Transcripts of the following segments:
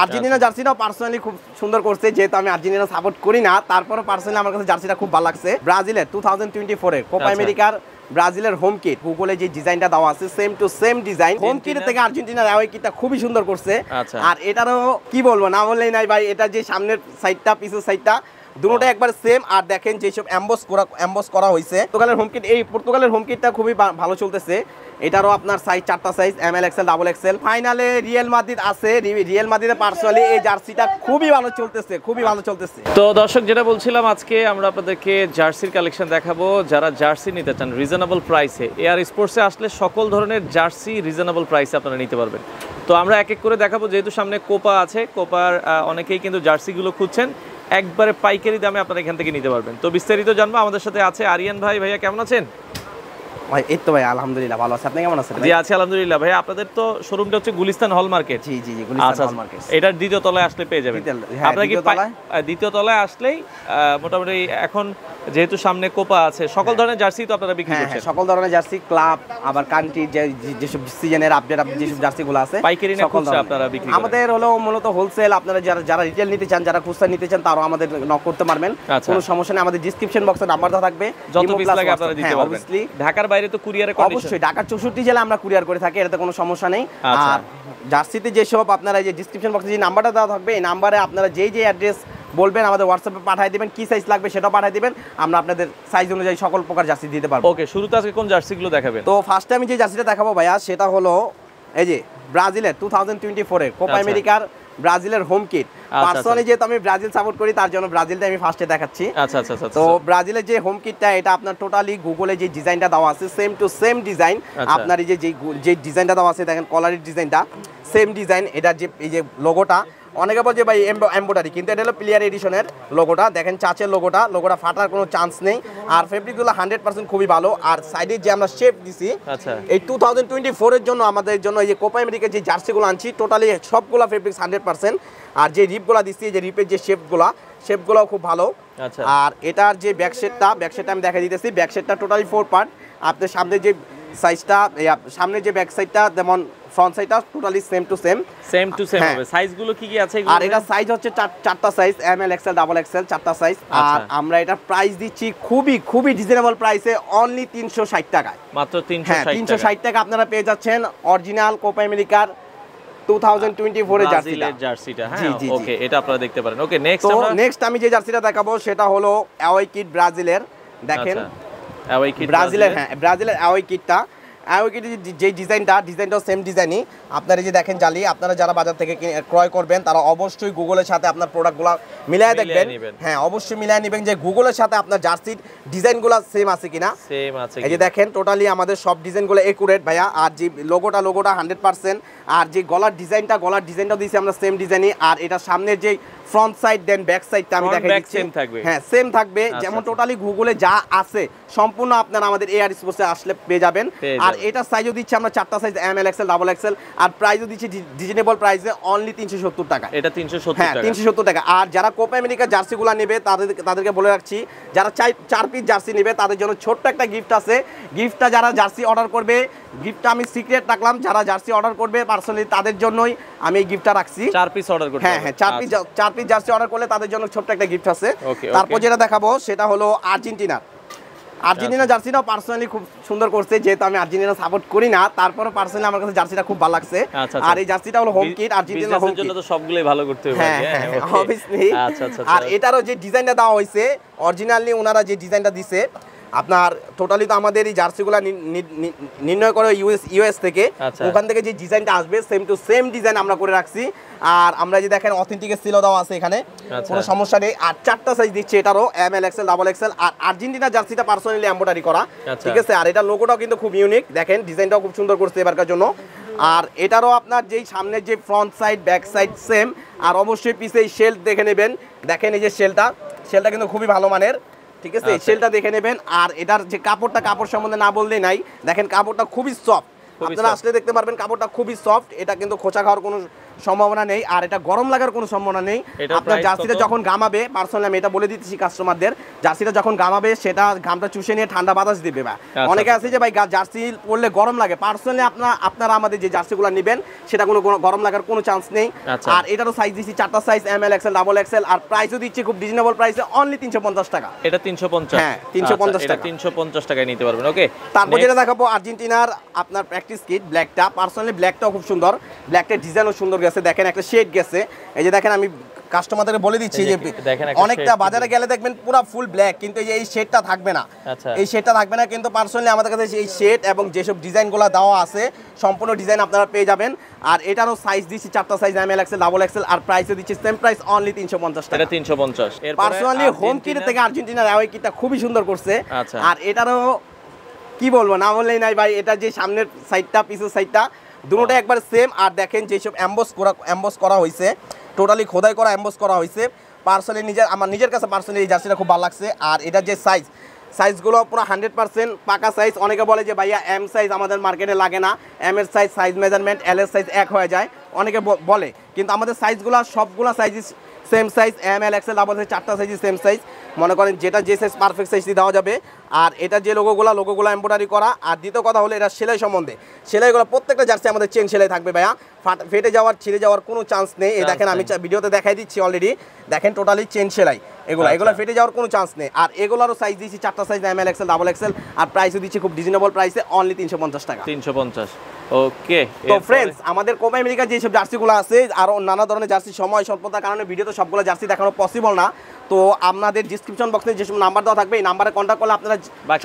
Argentina জার্সিটাও personally খুব সুন্দর করছে, যেহেতু আমি আর্জেন্টিনা সাপোর্ট করি না, তারপরে পার্সোনালি আমার কাছে জার্সিটা খুব ভালো লাগছে। ব্রাজিলের 2024 এর কোপা আমেরিকার ব্রাজিলের হোম কিট, গুগলে যে ডিজাইনটা দেওয়া আছে same to same design. Home kit থেকে আর্জেন্টিনার অ্যাওয়ে কিটটা খুবই সুন্দর করছে। আর এটারও কি বলবো, না বললেই নাই ভাই, এটা যে সামনের সাইডটা পিছের সাইডটা দুটোটা একবার সেম। আর দেখেন যেসব এমবস করা হয়েছে পর্তুগালের হোম কিট, এই পর্তুগালের হোম কিটটা খুবই ভালো চলতেছে। এটারও আপনার সাইজ 4টা size, M L XL double Excel. ফাইনালে রিয়াল মাদ্রিদ আছে, রিয়াল মাদ্রিদের পার্সোনালি এই জার্সিটা খুবই ভালো চলতেছে, খুবই ভালো চলতেছে। তো দর্শক, যেটা বলছিলাম, আজকে আমরা আপনাদেরকে জার্সির কালেকশন দেখাবো। যারা জার্সি নিতে চান রিজনেবল প্রাইসে, এআর স্পোর্টসে আসলে সকল ধরনের জার্সি রিজনেবল প্রাইসে আপনারা নিতে পারবেন। তো আমরা এক এক করে দেখাবো, যেহেতু সামনে কোপা আছে, কোপার অনেকেই কিন্তু জার্সিগুলো খুঁজছেন, একবারে পাইকারি দামে আপনারা এখান থেকে নিতে পারবেন। তো বিস্তারিত জানবো, আমাদের সাথে আছে আরিয়ান ভাই। ভাইয়া কেমন আছেন? ভাই এই তো ভাই আলহামদুলিল্লাহ ভালো আছে, আপনি কেমন আছেন? জি আছি আলহামদুলিল্লাহ। ভাই আপনাদের তো শোরুমটা হচ্ছে গুলিস্তান হল মার্কেট। জি জি জি, গুলিস্তান হল মার্কেট। এটার দ্বিতীয় তলায় আসলে পেয়ে যাবেন। আপনারা কি দ্বিতীয় তলায় আসলেই মোটামুটি এখন যেহেতু সামনে কোপা আছে, সকল ধরনের জার্সি তো আপনারা বিক্রি করছেন? সকল ধরনের জার্সি, ক্লাব, আবার কান্ট্রি যেসব সিজনের আপডেট যেসব জার্সিগুলো আছে পাইকারি না খুচরা আপনারা বিক্রি করেন? আমাদের হলো মূলত হোলসেল। আপনারা যারা রিটেল নিতে চান, যারা খুচরা নিতে চান, তারাও আমাদের নক করতে পারবেন, কোনো সমস্যা নেই। আমাদের ডেসক্রিপশন বক্সে নাম্বারটা থাকবে, যত পিস লাগে আপনারা দিতে পারবেন। ঢাকার বাইরে তো কুরিয়ারে অবশ্যই, ঢাকার 64 জেলা আমরা কুরিয়ার করে থাকি, এটাতে কোনো সমস্যা নেই। আর জার্সিতে যেসব আপনারা যে ডেসক্রিপশন বক্সে যে নাম্বারটা দেওয়া থাকবে, এই নাম্বারে আপনারা যেই অ্যাড্রেস বলবেন আমাদের হোয়াটসঅ্যাপে পাঠিয়ে দিবেন, কি সাইজ লাগবে সেটাও পাঠিয়ে দিবেন, আমরা আপনাদের সাইজ অনুযায়ী সকল প্রকার জার্সি দিতে পারবো। ওকে, শুরুতে আজকে কোন জার্সিগুলো দেখাবেন? তো ফার্স্টে আমি যে জার্সিটা দেখাবো ভাইয়া, সেটা হলো এই যে ব্রাজিলের 2024 এর কোপা আমেরিকার ব্রাজিলের হোম কিট। পার্সোনালি যেহেতু আমি ব্রাজিল সাপোর্ট করি, তার জন্য ব্রাজিলটা আমি ফার্স্টে দেখাচ্ছি। তো ব্রাজিলের যে হোম কিটটা, এটা আপনার টোটালি গুগলে যে ডিজাইনটা দেওয়া আছে সেম টু সেম ডিজাইন। আপনার এই যে ডিজাইনটা দেওয়া আছে, দেখেন কলারের ডিজাইনটা সেম ডিজাইন। এটা যে এই যে লোগোটা, অনেকে বলছে ভাই এমব্রয়ডারি, কিন্তু এটা হলো প্লেয়ার এডিশনের লোগোটা। দেখেন চাচের লোগোটা ফাটার কোনো চান্স নেই। আর ফেব্রিকগুলো 100% খুবই ভালো। আর সাইডে যে আমরা শেপ দিছি, এই 2024 এর জন্য আমাদের জন্য এই যে কোপা আমেরিকার যে জার্সিগুলো আনছি, টোটালি সবগুলো ফেব্রিক্স 100%। আর যে রিপগুলো দিচ্ছি, যে রিপের যে শেপগুলোও খুব ভালো। আর এটার যে ব্যাকশেটটা আমি দেখা দিতেছি। ব্যাকশেটটা টোটালি 4 পার্ট। আপনার সামনে যে সাইজটা, সামনে যে ব্যাক সাইডটা, যেমন ফ্রন্ট সাইডটা টোটালি সেম টু সেম হবে। সাইজগুলো কি আছে? আর এটা সাইজ হচ্ছে 4টা size, M L XL double Excel, 4টা সাইজ। আর আমরা এটা প্রাইস দিচ্ছি খুবই রিজনেবল প্রাইসে, অনলি 360 টাকায়, মাত্র 360 টাকা আপনারা পেয়ে যাচ্ছেন অরিজিনাল কোপা আমেরিকার 2024 এর জার্সিটা। হ্যাঁ, ওকে, এটা আপনারা দেখতে পারেন। ওকে, নেক্সট আমি যে জার্সিটা দেখাবো, সেটা হলো অ্যাওয়ে কিট ব্রাজিলের। দেখেন অ্যাওয়ে কিট ব্রাজিলের, ব্রাজিলের অ্যাওয়ে কিটটা, যে ডিজাইনটাও সেম ডিজাইনই। আপনারা যে দেখেন জালি, আপনারা যারা বাজার থেকে ক্রয় করবেন, তারা অবশ্যই গুগলের সাথে আপনার প্রোডাক্টগুলো মিলিয়ে দেখবেন। হ্যাঁ, অবশ্যই মিলিয়ে নেবেন যে গুগলের সাথে আপনার জার্সির ডিজাইনগুলো সেম আছে কিনা। এই যে দেখেন টোটালি আমাদের সব ডিজাইনগুলো একুরেট ভাইয়া। আর যে লোগোটা 100%। আর যে গলার ডিজাইনটা দিয়েছি আমরা সেম ডিজাইনই। আর এটা সামনের যে ফ্রন্ট সাইড দেন ব্যাক সাইডটা আমি দেখাই দিচ্ছি, হ্যাঁ সেম থাকবে। যেমন টোটালি গুগলে যা আছে সম্পূর্ণ আপনারা আমাদের এআর স্পোর্টসে আসলে পেয়ে যাবেন। আর এটা সাইজও দিচ্ছি আমরা 4টা size, M L XL double XL. আর প্রাইসও দিচ্ছি রিজনেবল প্রাইসে, অনলি 370 টাকা। এটা 370 টাকা, 370 টাকা। আর যারা কোপা আমেরিকা জার্সিগুলো নেবে, তাদেরকে বলে রাখছি, যারা 4 পিস জার্সি নেবে, তাদের জন্য ছোট্ট একটা গিফট আছে। গিফটটা যারা জার্সি অর্ডার করবে, গিফটটা আমি সিক্রেট রাখলাম, যারা জার্সি অর্ডার করবে পার্সোনালি তাদের জন্যই আমি এই গিফটটা রাখছি। 4 পিস অর্ডার করতে, হ্যাঁ 4 পিস জার্সি অর্ডার করলে তাদের জন্য ছোট্ট একটা গিফট আছে। তারপর যেটা দেখাবো, সেটা হলো আর্জেন্টিনা জার্সিটাও পার্সোনালি খুব সুন্দর করছে, যেহেতু আমি আর্জেন্টিনা সাপোর্ট করি না, তারপরে পার্সোনালি আমার কাছে জার্সিটা খুব ভালো লাগছে। আর এই জার্সিটা হলো home kit, Argentina home kit, তো সবগুলাই ভালো করতে হবে। হ্যাঁ অবভিয়াসলি। আর এটারও যে ডিজাইনটা দেওয়া হয়েছে, অরিজিনালি ওনারা যে ডিজাইনটা দিছে, আপনার টোটালি তো আমাদের এই জার্সিগুলো নির্ণয় করে ইউএস থেকে, ওখান থেকে যে ডিজাইনটা আসবে সেম টু সেম ডিজাইন আমরা করে রাখছি। আর আমরা যে দেখেন অথেন্টিকের সিলও দেওয়া আছে এখানে, কোনো সমস্যা নেই। আর 4টা সাইজ দিচ্ছে এটারও, এমএল এক্সেল ডাবল এক্সেল। আর আর্জেন্টিনা জার্সিটা পার্সোনালি এমব্রয়ডারি করা, ঠিক আছে। আর এটা লোগোটাও কিন্তু খুব ইউনিক, দেখেন ডিজাইনটাও খুব সুন্দর করছে এবারকার জন্য। আর এটারও আপনার যেই সামনের যে front side back side same. আর অবশ্যই পিছে এই শেল দেখে নেবেন, দেখেন এই যে শেলটা কিন্তু খুবই ভালো মানের, ঠিক আছে। শেলটা দেখে নেবেন। আর এটার যে কাপড় সম্বন্ধে না বললেই নাই, দেখেন কাপড়টা খুবই সফট, আপনারা আসলে দেখতে পারবেন কাপড়টা খুবই সফট। এটা কিন্তু খোঁচা খাওয়ার কোনো সম্ভাবনা নেই, আর এটা গরম লাগার কোনো সম্ভাবনা নেই। আপনার জার্সিটা যখন ঘামাবে, পার্সোনালি আমি এটা বলে দিতেছি কাস্টমারদের, জার্সিটা যখন ঘামাবে সেটা ঘামটা চুষে নিয়ে ঠান্ডা বাতাস দিবে। বা অনেকে আছে যে ভাই জার্সি পরলে গরম লাগে, পার্সোনালি আপনারা আমাদের যে জার্সিগুলো নেবেন সেটা কোনো গরম লাগার কোনো চান্স নেই। আর এটারও সাইজ দিচ্ছি 4টা size, M L, XL, double XL, আর প্রাইসও দিচ্ছি খুব রিজনেবল প্রাইসে, অনলি 350 টাকা। এটা 350? হ্যাঁ 350 টাকা, 350 টাকায় নিতে পারবেন। ওকে, তারপর যেটা দেখাবো আর্জেন্টিনার আপনার প্র্যাকটিস কিট ব্ল্যাকটা। পার্সোনালি ব্ল্যাকটাও খুব সুন্দর, ব্ল্যাকটার ডিজাইনও সুন্দর গেছে, দেখেন একটা শেড গেছে। এই যে দেখেন, আমি কাস্টমারদের বলে দিচ্ছি যে অনেকটা বাজারে গেলে দেখবেন পুরো ফুল ব্ল্যাক, কিন্তু এই শেডটা থাকবে না, এই শেডটা থাকবে না। কিন্তু পার্সোনালি আমাদের কাছে এই শেড এবং যেসব ডিজাইনগুলো দেওয়া আছে সম্পূর্ণ ডিজাইন আপনারা পেয়ে যাবেন। আর এটারও সাইজ দিচ্ছি 4টা size, M L, XL, double XL, আর প্রাইসও দিচ্ছি সেম প্রাইস, অনলি 350 টাকা। এটা 350। পার্সোনালি হোম কিট থেকে আর্জেন্টিনার অ্যাওয়ে কিটটা খুবই সুন্দর করছে। আর এটারও কি বলবো, না বললেই নাই ভাই, এটা যে সামনের সাইডটা পিছের সাইডটা দুটোটা একবার সেম। আর দেখেন যেসব এমবস করা হয়েছে, টোটালি খোদাই করা এমবস করা হয়েছে। পার্সোনালি আমার নিজের কাছে পার্সোনালি এই জার্সিটা খুব ভালো লাগছে। আর এটার যে সাইজগুলো পুরো 100% পাকা সাইজ। অনেকে বলে যে ভাইয়া এম সাইজ আমাদের মার্কেটে লাগে না, এম এর সাইজ মেজারমেন্ট এল এর সাইজ এক হয়ে যায়, অনেকে বলে, কিন্তু আমাদের সাইজগুলো সবগুলো সাইজ সেম সাইজ, এম, এল, এক্সেল, ডাবল সাইজ, 4টা সাইজই সেম সাইজ। মনে করেন যেটা যে সাইজ পারফেক্ট সাইজ দেওয়া যাবে। আর এটা যে লোগোগুলো এমব্রয়ডারি করা। আর দ্বিতীয় কথা হলো এটা সেলাই সম্বন্ধে, সেলাইগুলো প্রত্যেকটা জার্সি আমাদের চেন সেলাই থাকবে ভাইয়া, ফেটে যাওয়ার ছিঁড়ে যাওয়ার কোনো চান্স নেই। এই দেখেন আমি ভিডিওতে দেখাই দিচ্ছি অলরেডি, দেখেন টোটালি চেন সেলাই, এগুলো ফেটে যাওয়ার কোনো চান্স নেই। আর এগুলোরও সাইজ দিচ্ছি 4টা সাইজ, এম, এল, এক্সেল, ডাবল এক্সেল, আর প্রাইসও দিচ্ছি খুব রিজনেবল প্রাইসে, অনলি 350 টাকা। 350। ওকে, তো ফ্রেন্ডস, আমাদের কোপা আমেরিকার যেসব জার্সিগুলো আছে আরও নানা ধরনের জার্সি, সময় স্বল্পতার কারণে ভিডিওতে সবগুলো জার্সি দেখানো পসিবল না। তো আপনাদের ডিসক্রিপশন বক্সে যেসব নাম্বার দেওয়া থাকবে এই নাম্বারে কন্ট্যাক্ট করলে আপনারা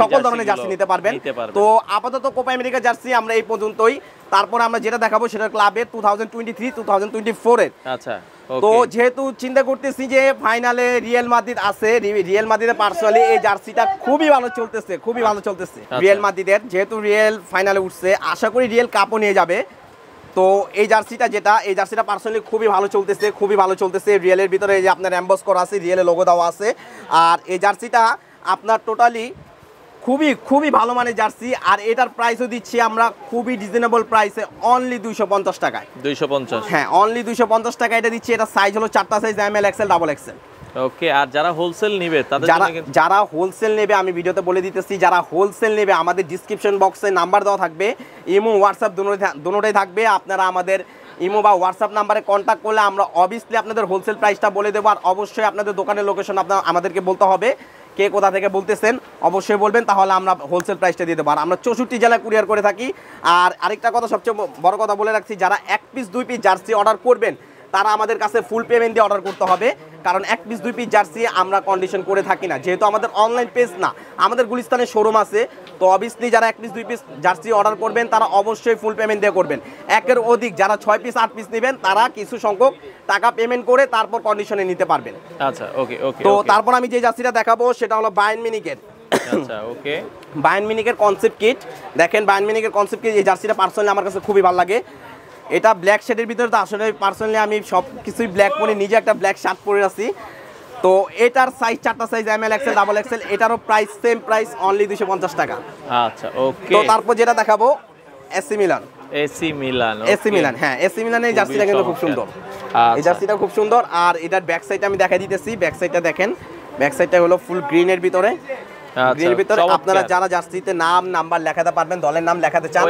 সকল ধরনের জার্সি নিতে পারবেন। তো আপাতত কোপা আমেরিকা জার্সি আমরা এই পর্যন্তই। তারপরে আমরা যেটা দেখাবো সেটা ক্লাবের 2023-2024 এর। আচ্ছা, তো যেহেতু চিন্তা করতেছি যে ফাইনালে রিয়াল মাদ্রিদ আছে, রিয়াল মাদ্রিদের পার্সোনালি এই জার্সিটা খুবই ভালো চলতেছে, রিয়াল মাদ্রিদের। যেহেতু রিয়াল ফাইনালে উঠছে, আশা করি রিয়াল কাপও নিয়ে যাবে। তো এই জার্সিটা পার্সোনালি খুবই ভালো চলতেছে। রিয়েলের ভিতরে এই যে আপনার এমবস করা আছে, রিয়েলের লোগো দেওয়া আছে। আর এই জার্সিটা আপনার টোটালি খুবই ভালো মানের জার্সি। আর এটার প্রাইসও দিচ্ছি আমরা খুবই রিজনেবল প্রাইসে, অনলি 250 টাকায়। 250? হ্যাঁ, অনলি 250 টাকা এটা দিচ্ছি। এটা সাইজ হলো 4টা সাইজ, এম, এল, এক্সেল, ডাবল এক্সেল। ওকে, আর যারা হোলসেল নেবে তাদের যারা হোলসেল নেবে আমি ভিডিওতে বলে দিতেছি, যারা হোলসেল নেবে আমাদের ডিসক্রিপশন বক্সে নাম্বার দেওয়া থাকবে, ইমো হোয়াটসঅ্যাপ দুটোটাই থাকবে। আপনারা আমাদের ইমো বা হোয়াটসঅ্যাপ নাম্বারে কন্ট্যাক্ট করলে আমরা অবভিয়াসলি আপনাদের হোলসেল প্রাইসটা বলে দেবো। আর অবশ্যই আপনাদের দোকানের লোকেশন আমাদেরকে বলতে হবে, কে কোথা থেকে বলতেছেন অবশ্যই বলবেন, তাহলে আমরা হোলসেল প্রাইসটা দিয়ে দেবো। আর আমরা 64 জেলায় কুরিয়ার করে থাকি। আর আরেকটা কথা, সবচেয়ে বড় কথা বলে রাখছি, যারা 1 পিস 2 পিস জার্সি অর্ডার করবেন তারা আমাদের কাছে ফুল পেমেন্ট দিয়ে অর্ডার করতে হবে, কারণ 1 পিস 2 পিস জার্সি আমরা কন্ডিশন করে থাকি না, যেহেতু আমাদের অনলাইন পেজ না, আমাদের গুলিস্তানে শোরুম আছে। তো অবভিয়াসলি যারা 1 পিস 2 পিস জার্সি অর্ডার করবেন তারা অবশ্যই ফুল পেমেন্ট দিয়ে করবেন। একের অধিক যারা 6 পিস 8 পিস নেবেন তারা কিছু সংখ্যক টাকা পেমেন্ট করে তারপর কন্ডিশনে নিতে পারবেন। আচ্ছা, ওকে। তো তারপর আমি যে জার্সিটা দেখাবো সেটা হলো বায়ার্ন মিউনিখের। আচ্ছা, ওকে, বায়ার্ন মিউনিখের কনসেপ্ট কিট। দেখেন বায়ার্ন মিউনিখের কনসেপ্ট কিট, এই জার্সিটা পার্সোনালি আমার কাছে খুবই ভালো লাগে। এটা ব্ল্যাক শেডের ভিতরে, তো আসলে পার্সোনালি আমি সব কিছুই ব্ল্যাক পরে, নিজে একটা ব্ল্যাক শার্ট পরে আছি। তো এটার সাইজ 4টা সাইজ, এম, এল, এক্সেল, ডাবল এক্সেল। এটারও প্রাইস সেম প্রাইস, অনলি 250 টাকা। আচ্ছা, ওকে। তো তারপর যেটা দেখাবো এসি মিলান। হ্যাঁ, এসি মিলানের এই জার্সিটা কিন্তু খুব সুন্দর, এই জার্সিটা খুব সুন্দর। আর এটার ব্যাক সাইডটা আমি দেখাই দিতেছি, ব্যাক সাইডটা দেখেন, ব্যাক সাইডটা হলো ফুল গ্রিনের ভিতরে, গ্রিনের ভিতরে। আপনারা যারা জার্সিতে নাম্বার লেখাতে পারবেন, দলের নাম লেখাতে চান,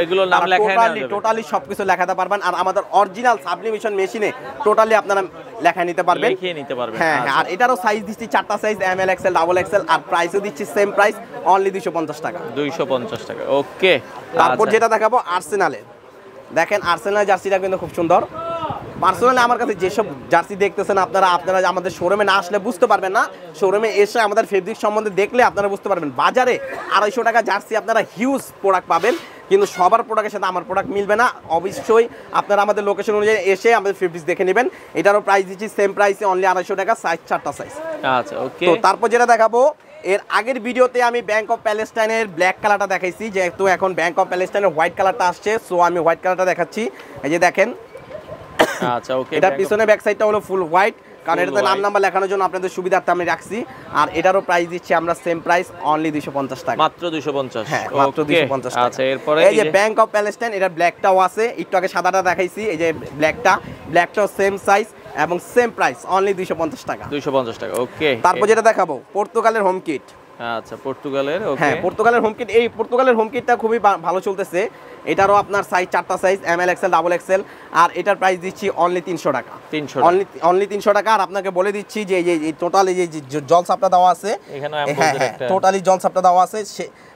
টোটালি সবকিছু লেখাতে পারবেন। আর আমাদের অরিজিনাল সাবলিমেশন মেশিনে টোটালি আপনারা লেখায় নিতে পারবেন। হ্যাঁ, আর এটারও সাইজ দিচ্ছি 4টা সাইজ, এম, এল, এক্সেল, ডাবল এক্সেল। আর প্রাইসও দিচ্ছি সেম প্রাইস, অনলি 250 টাকা। 250 টাকা, ওকে। তারপর যেটা দেখাবো আর্সেনালের। দেখেন আর্সেনালের জার্সিটা কিন্তু খুব সুন্দর। পার্সোনালি আমার কাছে যেসব জার্সি দেখতেছেন আপনারা আমাদের শোরুমে না আসলে বুঝতে পারবেন না, শোরুমে এসে আমাদের ফেব্রিক সম্বন্ধে দেখলে আপনারা বুঝতে পারবেন। বাজারে 250 টাকা জার্সি আপনারা হিউজ প্রোডাক্ট পাবেন, কিন্তু সবার প্রোডাক্টের সাথে আমার প্রোডাক্ট মিলবে না। অবশ্যই আপনারা আমাদের লোকেশন অনুযায়ী এসে আমাদের ফেব্রিক্স দেখে নেবেন। এটারও প্রাইস দিচ্ছি সেম প্রাইসে, অনলি 250 টাকা, সাইজ 4টা সাইজ। আচ্ছা, ওকে। তো তারপর যেটা দেখাবো, এর আগের ভিডিওতে আমি ব্যাংক অফ প্যালেস্টাইনের ব্ল্যাক কালারটা দেখাইছি, যেহেতু এখন ব্যাংক অফ প্যালেস্টাইনের হোয়াইট কালারটা আসছে, সো আমি হোয়াইট কালারটা দেখাচ্ছি। এই যে দেখেন আচ্ছা ওকে। এটার পিছনে ব্যাক সাইডটা হলো ফুল হোয়াইট, কারণ এটাতে নাম নাম্বার লেখানোর জন্য আপনাদের সুবিধার্থে আমি রাখছি। আর এটারও প্রাইস দিচ্ছি আমরা সেম প্রাইস, অনলি 250 টাকা, মাত্র 250। হ্যাঁ মাত্র 250 টাকা। আচ্ছা এরপরে এই যে ব্যাংক অফ প্যালেস্টাইন, এটার ব্ল্যাকটাও আছে, একটু আগে সাদাটা দেখাইছি, এই যে ব্ল্যাকটাও সেম সাইজ এবং সেম প্রাইস, অনলি 250 টাকা। 250 টাকা ওকে। তারপর যেটা দেখাবো পর্তুগালের হোম কিট। আচ্ছা পর্তুগালের, ওকে। হ্যাঁ পর্তুগালের হোম কিট, এই পর্তুগালের হোম কিটটা খুবই ভালো চলতেছে। এটারও আপনার সাইজ 4টা size, M L XL double XL. আর এটার প্রাইস দিচ্ছি অনলি 300 টাকা, অনলি 300 টাকা। আর আপনাকে বলে দিচ্ছি যে এই টোটাল এই যে জলসাপটা দেওয়া আছে এখানে, হ্যাঁ টোটালি জলসাপটা দেওয়া আছে,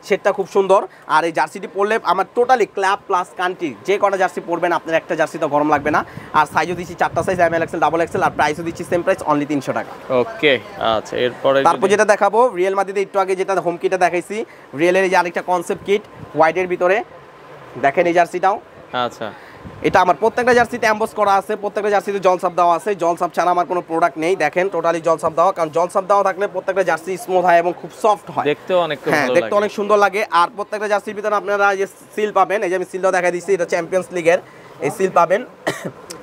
সেটটা খুব সুন্দর। আর এই জার্সিটি পরলে আমার টোটালি ক্লাব প্লাস কান্ট্রি যে কটা জার্সি পরবেন আপনার একটা জার্সি তো গরম লাগবে না। আর সাইজও দিচ্ছি 4টা size, M L XL double XL. আর প্রাইসও দিচ্ছি সেম প্রাইস, অনলি 300 টাকা, ওকে। আচ্ছা এরপরে তারপর যেটা দেখাবো রিয়েল মাদ্রিদে, একটু আগে যেটা হোম কিটটা দেখাইছি, রিয়েলের এই যে আরেকটা কনসেপ্ট কিট হোয়াইটের ভিতরে, দেখেন এই জার্সিটাও। আচ্ছা এটা আমার প্রত্যেকটা জার্সিতে এমবস করা আছে, প্রত্যেকটা জার্সিতে জলসাপ দেওয়া আছে, জলসাপ ছাড়া আমার কোনো প্রোডাক্ট নেই। দেখেন টোটালি জলসাপ দেওয়া, কারণ জলসাপ দেওয়া থাকলে প্রত্যেকটা জার্সি স্মুথ হয় এবং খুব সফট হয়, দেখতেও অনেক ভালো লাগে, হ্যাঁ দেখতে অনেক সুন্দর লাগে। আর প্রত্যেকটা জার্সির ভিতরে আপনারা যে সিল পাবেন, এই যে আমি সিলটাও দেখা দিচ্ছি, এটা চ্যাম্পিয়ন্স লিগের এই সিল পাবেন,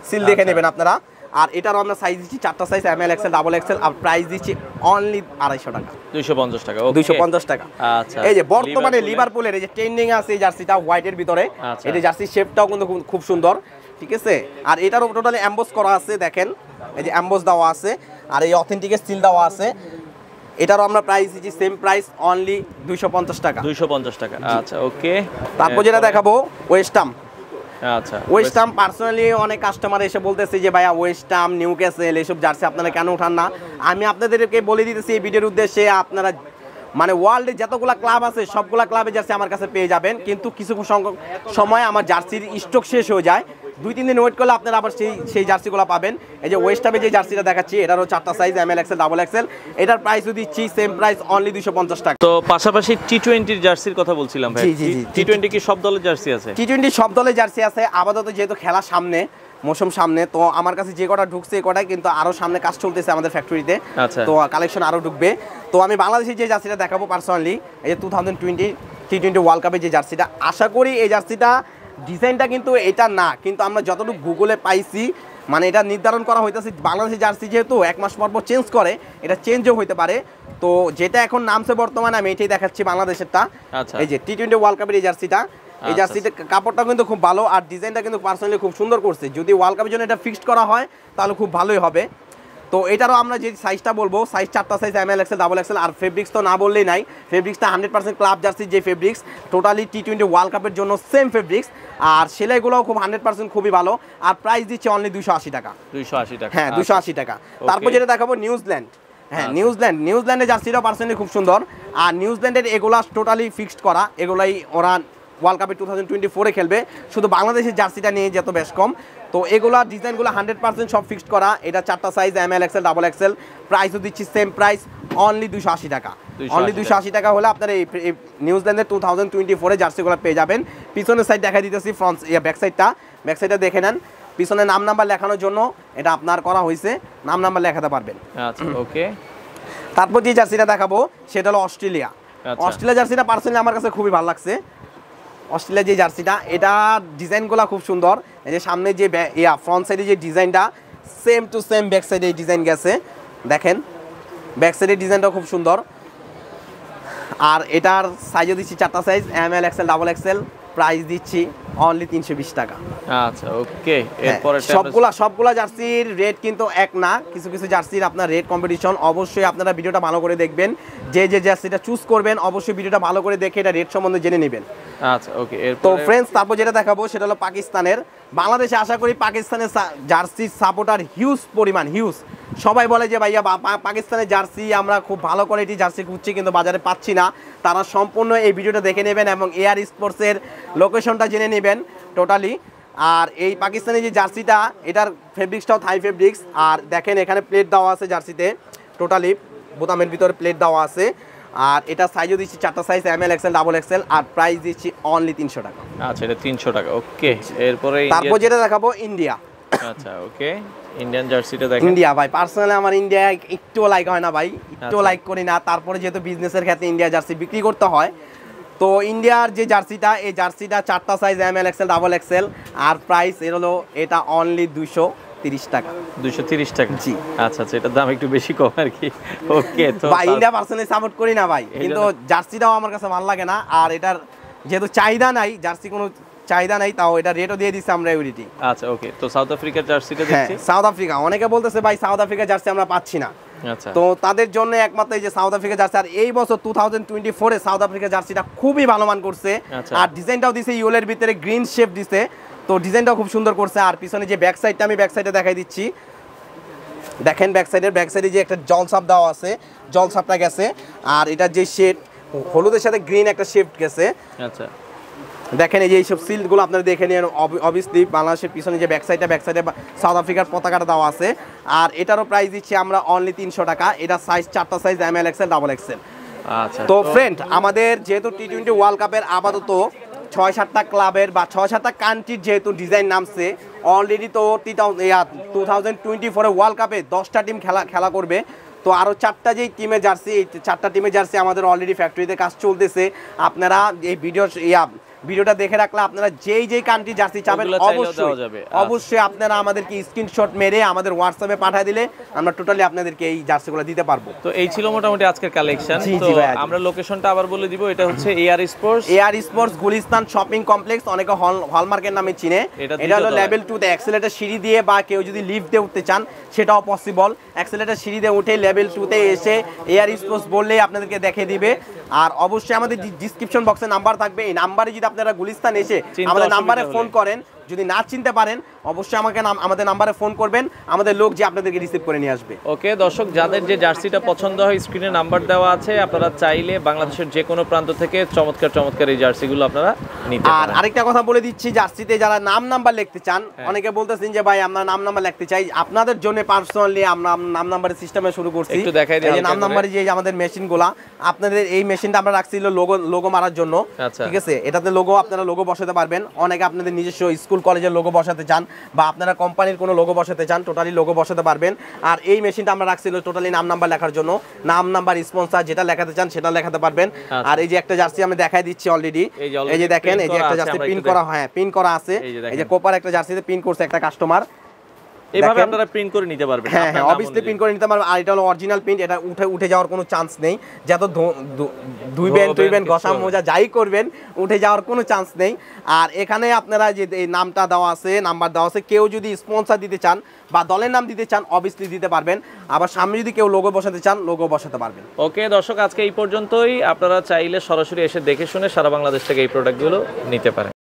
সিল দেখে নেবেন আপনারা। আর এটারও আমরা সাইজ দিচ্ছি 4টা size, M L XL double XL. আর প্রাইস দিচ্ছি অনলি 250 টাকা, 250 টাকা, 250 টাকা। আচ্ছা এই যে বর্তমানে লিভারপুলের এই যে ট্রেন্ডিং আছে এই জার্সিটা হোয়াইটের ভিতরে, এই যে জার্সির শেপটাও কিন্তু খুব সুন্দর, ঠিক আছে। আর এটারও টোটালি এমবস করা আছে, দেখেন এই যে এমবস দেওয়া আছে, আর এই অথেন্টিকের সিল দেওয়া আছে। এটারও আমরা প্রাইস দিচ্ছি সেম প্রাইস, অনলি 250 টাকা, 250 টাকা। আচ্ছা ওকে। তারপর যেটা দেখাবো ওয়েস্টাম। আচ্ছা ওয়েস্টাম পার্সোনালি অনেক কাস্টমার এসে বলতেছে যে ভাইয়া ওয়েস্টাম, নিউক্যাসল এসব জার্সি আপনারা কেন উঠান না। আমি আপনাদেরকে বলে দিতেছি এই ভিডিওর উদ্দেশ্যে, আপনারা মানে ওয়ার্ল্ডে যতগুলা ক্লাব আছে সবগুলা ক্লাবে জার্সি আমার কাছে পেয়ে যাবেন, কিন্তু কিছু সংখ্যক সময় আমার জার্সির স্টক শেষ হয়ে যায়, 2-3 দিন ওয়েট করলে আপনারা আবার সেই জার্সিগুলো পাবেন। এই যে ওয়েস্টামে যে জার্সিটা দেখাচ্ছি, এটারও 4টা size, M L XL double Excel. এটার প্রাইসও দিচ্ছি সেম প্রাইস, অনলি 250 টাকা। তো পাশাপাশি টি20 জার্সির কথা বলছিলাম ভাই, টি20 কি সব দলের জার্সি আছে? টি20 সব দলের জার্সি আছে আপাতত, যেহেতু খেলা সামনে, মৌসুম সামনে, তো আমার কাছে যে কটা ঢুকছে এই কটাই, কিন্তু আরো সামনে কাজ চলতেছে আমাদের ফ্যাক্টরিতে, তো কালেকশন আরো ঢুকবে। তো আমি বাংলাদেশে যে জার্সিটা দেখাবো পার্সোনালি, এই যে 2020 টি20 ওয়ার্ল্ড কাপের যে জার্সিটা, আশা করি এই জার্সিটা ডিজাইনটা কিন্তু এটা না, কিন্তু আমরা যতটুকু গুগলে পাইছি মানে এটা নির্ধারণ করা হইতেছে বাংলাদেশের জার্সি যেহেতু 1 মাস পর চেঞ্জ করে, এটা চেঞ্জও হইতে পারে। তো যেটা এখন নামছে বর্তমানে আমি এটাই দেখাচ্ছি বাংলাদেশেরটা। এই যে টি20 ওয়ার্ল্ড কাপের এই জার্সিটা, এই জার্সিটা কাপড়টা কিন্তু খুব ভালো, আর ডিজাইনটা কিন্তু পার্সোনালি খুব সুন্দর করছে। যদি ওয়ার্ল্ড কাপের জন্য এটা ফিক্সড করা হয় তাহলে খুব ভালোই হবে। তো এটারও আমরা যে সাইজটা বলবো, সাইজ 4টা size, M L XL double XL. আর ফেব্রিক্স তো না বললেই নাই, ফেব্রিক্সটা 100% ক্লাব জার্সির যে ফেব্রিক্স, টোটালি টি20 ওয়ার্ল্ড কাপের জন্য সেম ফেব্রিক্স। আর সেলাইগুলোও খুব 100% খুবই ভালো। আর প্রাইস দিচ্ছে অনলি 280 টাকা, 280 টাকা, হ্যাঁ 280 টাকা। তারপর যেটা দেখাবো নিউজিল্যান্ড, হ্যাঁ নিউজিল্যান্ডের জার্সিটাও পার্সোনালি খুব সুন্দর। আর নিউজিল্যান্ডের এগুলা টোটালি ফিক্সড করা, এগুলাই ওরা ওয়ার্ল্ড কাপে 2024-এ খেলবে, শুধু বাংলাদেশের জার্সিটা নিয়ে যেত বেশ কম। তো এগুলা ডিজাইনগুলো 100% সব ফিক্সড করা। এটা 4টা size, M L XL double Excel. প্রাইসও দিচ্ছি সেম প্রাইস, অনলি 280 টাকা, অনলি 280 টাকা হলে আপনারা এই নিউজিল্যান্ডের 2024-এ জার্সিগুলো পেয়ে যাবেন। পিছনের সাইড দেখা দিতেছি, ফ্রন্ট ব্যাক সাইডটা দেখে নেন। পিছনে নাম নাম্বার লেখানোর জন্য এটা আপনার করা হয়েছে, নাম নাম্বার লেখাতে পারবেন। আচ্ছা ওকে। তারপর যে জার্সিটা দেখাবো সেটা হলো অস্ট্রেলিয়া। অস্ট্রেলিয়া জার্সিটা পার্সোনালি আমার কাছে খুবই ভালো লাগছে। অস্ট্রেলিয়া যে জার্সিটা, এটা ডিজাইনগুলো খুব সুন্দর। এই যে সামনে যে ফ্রন্ট সাইডে যে ডিজাইনটা, সেম টু সেম ব্যাক সাইডে ডিজাইন গেছে, দেখেন ব্যাক সাইডের ডিজাইনটা খুব সুন্দর। আর এটার সাইজও দিচ্ছি 4টা size, M L XL double Excel. Price দিচ্ছি অনলি 320 টাকা। আচ্ছা ওকে। এরপরে সবগুলা জার্সির রেট কিন্তু এক না, কিছু কিছু জার্সির আপনার রেট কম্পিটিশন। অবশ্যই আপনারা ভিডিওটা ভালো করে দেখবেন, যে জার্সিটা চুজ করবেন অবশ্যই ভিডিওটা ভালো করে দেখে এটা রেট সম্বন্ধে জেনে নেবেন। আচ্ছা ওকে। তো ফ্রেন্ডস, তারপর যেটা দেখাবো সেটা হলো পাকিস্তানের। বাংলাদেশে আশা করি পাকিস্তানের জার্সির সাপোর্টার হিউজ পরিমাণ, হিউজ। সবাই বলে যে ভাইয়া পাকিস্তানের জার্সি আমরা খুব ভালো কোয়ালিটি জার্সি খুঁজছি কিন্তু বাজারে পাচ্ছি না। তারা সম্পূর্ণ এই ভিডিওটা দেখে নেবেন এবং এয়ার স্পোর্টসের লোকেশনটা জেনে নেবেন টোটালি। আর এই পাকিস্তানি যে জার্সিটা, এটার ফেব্রিক্সটাও থাই ফেব্রিক্স। আর দেখেন এখানে প্লেট দেওয়া আছে জার্সিতে, টোটালি বোতামের ভিতরে প্লেট দেওয়া আছে। আর এটা সাইজও দিচ্ছি 4টা size, M L XL double XL. আর প্রাইস দিচ্ছি অনলি 300 টাকা। আচ্ছা এটা 300 টাকা, ওকে। এরপরে তারপর যেটা দেখাবো ইন্ডিয়া। আচ্ছা ওকে, ইন্ডিয়ান জার্সিটা দেখেন। ইন্ডিয়া ভাই পার্সোনালি আমার ইন্ডিয়া একটু লাইক হয় না ভাই, একটু লাইক করি না। তারপরে যেহেতু বিজনেসের ক্ষেত্রে ইন্ডিয়া জার্সি বিক্রি করতে হয়, তো ইন্ডিয়ার যে জার্সিটা, এই জার্সিটা 4টা size, M L XL double XL. আর প্রাইস এর হলো এটা অনলি 200 230 টাকা। 230 টাকা, জি। আচ্ছা আচ্ছা, এটার দাম একটু বেশি কম আর কি। ওকে, তো ভাই ইন্ডিয়া পার্সোনালি সাপোর্ট করি না ভাই, কিন্তু জার্সিটাও আমার কাছে ভালো লাগে না। আর এটার যেহেতু চাহিদা নাই, জার্সি কোনো চাহিদা নাই, তাও এটা রেটও দিয়ে দিচ্ছে আমরা ইউরিটি। আচ্ছা ওকে, তো সাউথ আফ্রিকার জার্সিটা হ্যাঁ, দেখছি। সাউথ আফ্রিকা অনেকে বলতেছে ভাই সাউথ আফ্রিকা জার্সি আমরা পাচ্ছি না। আচ্ছা, তো তাদের জন্য একমাত্র এই যে সাউথ আফ্রিকা জার্সি। আর এই বছর 2024 এ সাউথ আফ্রিকা জার্সিটা খুবই ভালো মান করছে। আচ্ছা। আর ডিজাইনটাও দিছে ইউলের ভিতরে গ্রিন শেপ দিছে, তো ডিজাইনটাও খুব সুন্দর করছে। আর পিছনে যে ব্যাক সাইডটা, আমি ব্যাক সাইডে দেখাই দিচ্ছি, দেখেন ব্যাক সাইডে যে একটা জলসাপ দেওয়া আছে, জলসাপটা গেছে। আর এটার যে শেড হলুদের সাথে গ্রিন একটা শেড গেছে। আচ্ছা, দেখেন এই যে এইসব সিলগুলো আপনারা দেখে নিন। অবভিয়াসলি বাংলাদেশের পিছনে যে ব্যাক সাইডে সাউথ আফ্রিকার পতাকাটা দেওয়া আছে। আর এটারও প্রাইস দিচ্ছি আমরা অনলি 300 টাকা। এটা সাইজ 4টা size, ML XL double XL। আচ্ছা, তো ফ্রেন্ড, আমাদের যেহেতু টি20 ওয়ার্ল্ড কাপের আপাতত 6-7টা ক্লাবের বা 6-7টা কান্ট্রির যেহেতু ডিজাইন নামছে অলরেডি, তো 2024 ওয়ার্ল্ড কাপে 10টা টিম খেলা করবে। তো আরও 4টা যেই টিমের জার্সি, এই 4টা টিমের জার্সি আমাদের অলরেডি ফ্যাক্টরিতে কাজ চলতেছে। আপনারা এই ভিডিওটা দেখে রাখলে আপনারা যেই কান্ট্রি জার্সি চাবেন অবশ্যই আপনারা আমাদেরকে স্ক্রিনশট মেরে আমাদের হোয়াটসঅ্যাপে পাঠিয়ে দিলে আমরা টোটালি আপনাদেরকে এই জার্সিগুলো দিতে পারবো। তো এই ছিল মোটামুটি আজকের কালেকশন। তো আমরা লোকেশনটা আবার বলে দিব, এটা হচ্ছে air sports Gulistan shopping complex, অনেকে হলমার্কের নামে চিনে। এটা হলো লেভেল 2 তে অ্যাক্সেলেটর সিঁড়ি দিয়ে, বা কেউ যদি লিফট দিয়ে উঠতে চান সেটাও পসিবল। অ্যাক্সেলেটর সিঁড়ি দিয়ে উঠে লেভেল 2 তে এসে এয়ার স্পোর্টস বললেই আপনাদেরকে দেখিয়ে দিবে। আর অবশ্যই আমাদের ডিসক্রিপশন বক্সে নাম্বার থাকবে, এই নাম্বারে যদি আপনারা গুলিস্তান এসে আমাদের নাম্বারে ফোন করেন, যদি না চিনতে পারেন অবশ্যই আমাদের নাম্বারে ফোন করবেন, আমাদের লোক যে আপনাদেরকে রিসিভ করে নিয়ে আসবে। ওকে দর্শক, যাদের যে জার্সিটা পছন্দ হয় স্ক্রিনে নাম্বার দেওয়া আছে, আপনারা চাইলে বাংলাদেশের যে কোনো প্রান্ত থেকে চমৎকার এই জার্সিগুলো আপনারা নিতে পারেন। আর আরেকটা কথা বলে দিচ্ছি, জার্সিতে যারা নাম্বার লিখতে চান, অনেকে বলতেছেন যে ভাই আমরা নাম্বার লিখতে চাই, আপনাদের জন্য পার্সোনালি আমরা নাম্বারের সিস্টেমে শুরু করছি। একটু দেখাই দিই, এই নাম্বারে যে আমাদের মেশিনগুলা, আপনাদের এই মেশিনটা আমরা রাখছি লোগো মারার জন্য। ঠিক আছে, এটাতে আপনারা লোগো বসাতে পারবেন। অনেকে আপনাদের নিজস্ব স্কুল কলেজের লোগো বসাতে চান, বা আপনারা কোম্পানির কোনো লোগো বসাতে চান, টোটালি লোগো বসাতে পারবেন। আর এই মেশিনটা আমরা রাখছিল টোটালি নাম্বার লেখার জন্য, নাম্বার স্পন্সর যেটা লেখাতে চান সেটা লেখাতে পারবেন। আর এই যে একটা জার্সি আমি দেখাই দিচ্ছি অলরেডি, এই যে দেখেন, এই যে একটা জার্সি পিন করা, হ্যাঁ পিন করা আছে। এই যে কোপার একটা জার্সিতে পিন করছে একটা কাস্টমার, এইভাবে আপনারা প্রিন্ট করে নিতে পারবেন। হ্যাঁ হ্যাঁ, অবভিয়াসলি প্রিন্ট করে নিতে পারবেন। আর এটা হলো অরিজিনাল প্রিন্ট, এটা উঠে যাওয়ার কোনো চান্স নেই। যত ধুইবেন ঘষা মোজা যাই করবেন, উঠে যাওয়ার কোনো চান্স নেই। আর এখানে আপনারা যে এই নামটা দেওয়া আছে, নাম্বার দেওয়া আছে, কেউ যদি স্পন্সর দিতে চান বা দলের নাম দিতে চান অবভিয়াসলি দিতে পারবেন। আবার সামনে যদি কেউ লোগো বসাতে চান লোগো বসাতে পারবেন। ওকে দর্শক, আজকে এই পর্যন্তই। আপনারা চাইলে সরাসরি এসে দেখে শুনে সারা বাংলাদেশ থেকে এই প্রোডাক্টগুলো নিতে পারেন।